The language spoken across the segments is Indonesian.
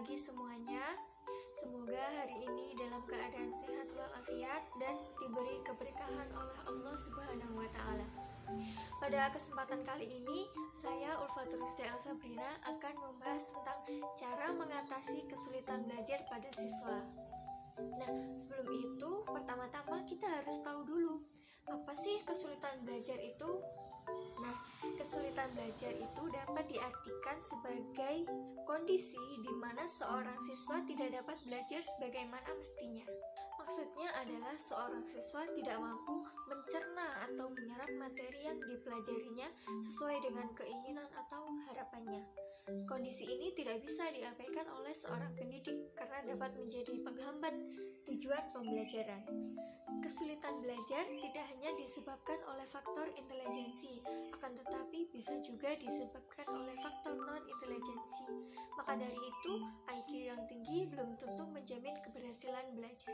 pagi semuanya. Semoga hari ini dalam keadaan sehat walafiat dan diberi keberkahan oleh Allah Subhanahu wa Ta'ala. Pada kesempatan kali ini, saya Ulfaturusda Elsabrina akan membahas tentang cara mengatasi kesulitan belajar pada siswa. Nah, sebelum itu, pertama-tama kita harus tahu dulu, apa sih kesulitan belajar itu? Nah, kesulitan belajar itu dapat diartikan sebagai kondisi di mana seorang siswa tidak dapat belajar sebagaimana mestinya. Maksudnya adalah seorang siswa tidak mampu mencerna atau menyerap materi yang dipelajarinya sesuai dengan keinginan atau harapannya. Kondisi ini tidak bisa diabaikan oleh seorang pendidik karena dapat menjadi penghambat tujuan pembelajaran. Kesulitan belajar tidak hanya disebabkan oleh faktor intelijensi, akan tetapi bisa juga disebabkan oleh faktor non-intelijensi. Maka dari itu, IQ yang tinggi belum tentu menjamin keberhasilan belajar.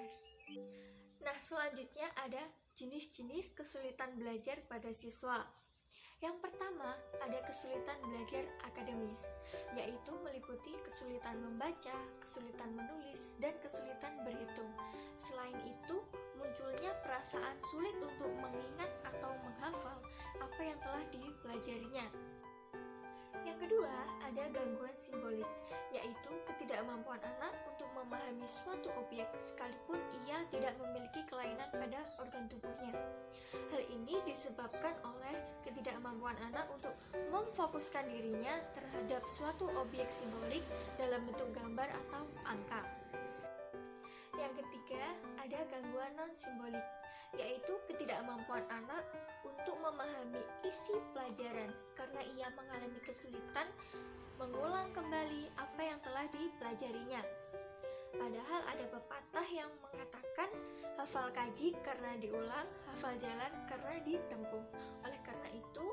Nah, selanjutnya ada jenis-jenis kesulitan belajar pada siswa. Yang pertama, ada kesulitan belajar akademis, yaitu meliputi kesulitan membaca, kesulitan menulis, dan kesulitan berhitung. Selain itu, munculnya perasaan sulit untuk mengingat atau menghafal apa yang telah dipelajarinya. Yang kedua, ada gangguan simbolik, yaitu ketidakmampuan anak untuk memahami suatu objek sekalipun ia tidak memiliki kelainan pada organ tubuhnya. Hal ini disebabkan oleh ketidakmampuan anak untuk memfokuskan dirinya terhadap suatu objek simbolik dalam bentuk gambar atau angka. Yang ketiga, ada gangguan non-simbolik, yaitu ketidakmampuan anak untuk memahami isi pelajaran karena ia mengalami kesulitan mengulang kembali apa yang telah dipelajarinya. Padahal ada pepatah yang mengatakan hafal kaji karena diulang, hafal jalan karena ditempuh. Oleh karena itu,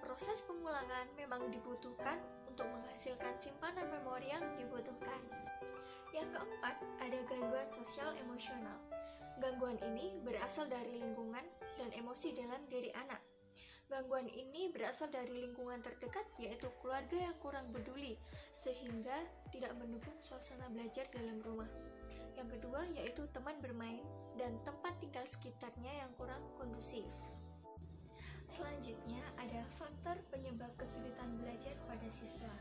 proses pengulangan memang dibutuhkan untuk menghasilkan simpanan memori yang dibutuhkan. Yang keempat, ada gangguan sosial emosional. Gangguan ini berasal dari lingkungan dan emosi dalam diri anak. Gangguan ini berasal dari lingkungan terdekat, yaitu keluarga yang kurang peduli, sehingga tidak mendukung suasana belajar dalam rumah. Yang kedua, yaitu teman bermain dan tempat tinggal sekitarnya yang kurang kondusif. Selanjutnya, ada faktor penyebab kesulitan belajar pada siswa.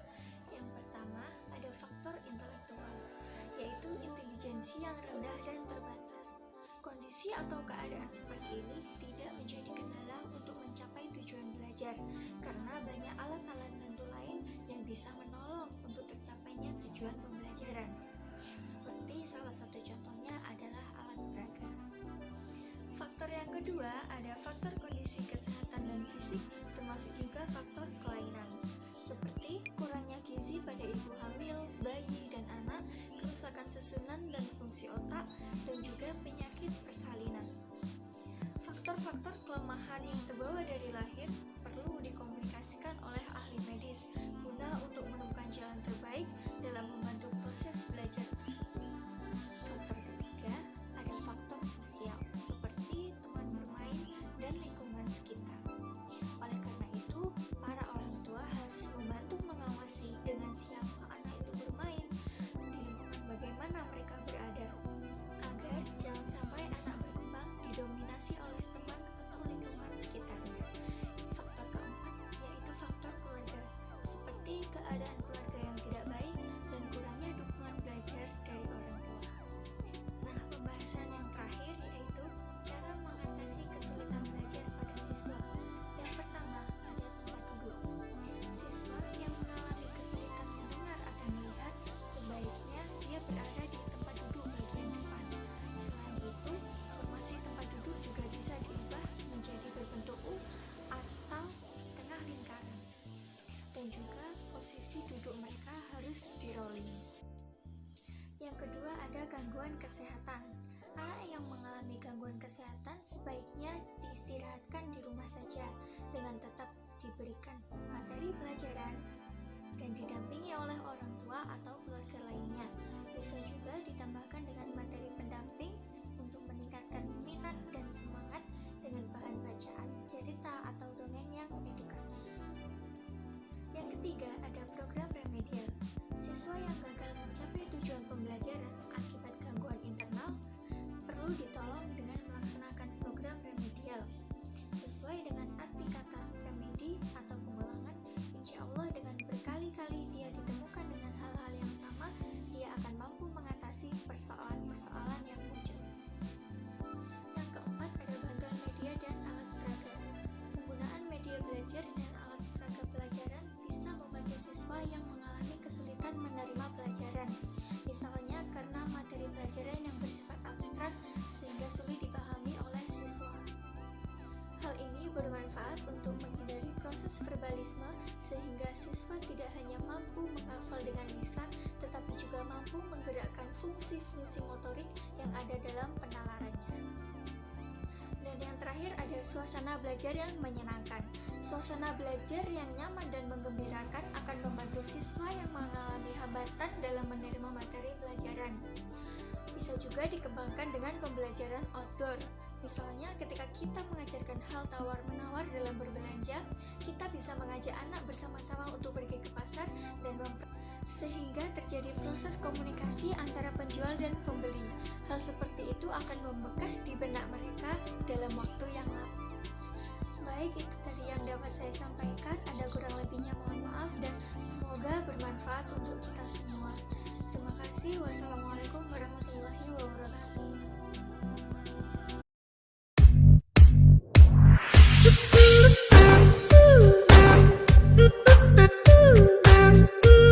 Yang pertama, ada faktor intelektual, yaitu intelijensi yang rendah dan terbatas. Kondisi atau keadaan seperti ini tidak menjadi kendala untuk mencapai tujuan belajar, karena banyak alat-alat bantu lain yang bisa menolong untuk tercapainya tujuan pembelajaran. Seperti salah satu contohnya adalah alat peraga. Faktor yang kedua, ada faktor kondisi kesehatan dan fisik, termasuk juga faktor kelainan, seperti kurangnya gizi pada ibu hamil, bayi, dan anak, kerusakan susunan dan fungsi otak, dan juga penyakit persalinan. Faktor-faktor kelemahan yang terbawa dari lahir perlu dikomunikasikan oleh ahli medis guna untuk menemukan jalan terbaik dalam membantu proses belajar tersebut. Faktor ketiga, ada faktor sosial, seperti teman bermain dan lingkungan sekitar. Oleh karena itu, para orang tua harus membantu mengawasi dengan siapa anak itu bermain, di lingkungan bagaimana mereka berada, agar jangan sampai anak berkembang didominasi oleh teman atau lingkungan sekitarnya. Faktor keempat, yaitu faktor keluarga, seperti keadaan keluarga yang tidak baik dan kurangnya dukungan belajar dari orang tua. Nah, pembahasan yang terakhir yaitu cara mengatasi kesulitan belajar pada siswa. Yang pertama, ada tempat duduk. Siswa yang mengalami kesulitan mendengar atau melihat, sebaiknya dia berada di tempat duduk bagian depan. Selain itu, formasi tempat duduk juga bisa diubah menjadi berbentuk U atau setengah lingkaran. Dan juga posisi duduk mereka harus di rolling. Yang kedua, ada gangguan kesehatan. Anak yang mengalami gangguan kesehatan sebaiknya diistirahatkan di rumah saja dengan tetap diberikan materi pelajaran dan didampingi oleh orang tua atau keluarga lainnya. Bisa juga ditambahkan dengan materi pendamping untuk meningkatkan minat dan semangat dengan bahan bacaan, cerita, atau dongeng yang edukatif. Yang ketiga, ada program remedial. Siswa yang gagal mencapai tujuan sehingga siswa tidak hanya mampu menghafal dengan lisan, tetapi juga mampu menggerakkan fungsi-fungsi motorik yang ada dalam penalarannya. Dan yang terakhir ada suasana belajar yang menyenangkan. Suasana belajar yang nyaman dan menggembirakan akan membantu siswa yang mengalami hambatan dalam menerima materi pelajaran. Bisa juga dikembangkan dengan pembelajaran outdoor. Misalnya ketika kita mengajarkan hal tawar-menawar dalam berbelanja, kita bisa mengajak anak bersama-sama untuk pergi ke pasar dan sehingga terjadi proses komunikasi antara penjual dan pembeli. Hal seperti itu akan membekas di benak mereka dalam waktu yang lama. Baik, itu tadi yang dapat saya sampaikan. Ada kurang lebihnya mohon maaf dan semoga bermanfaat untuk kita semua. Terima kasih. Wassalamualaikum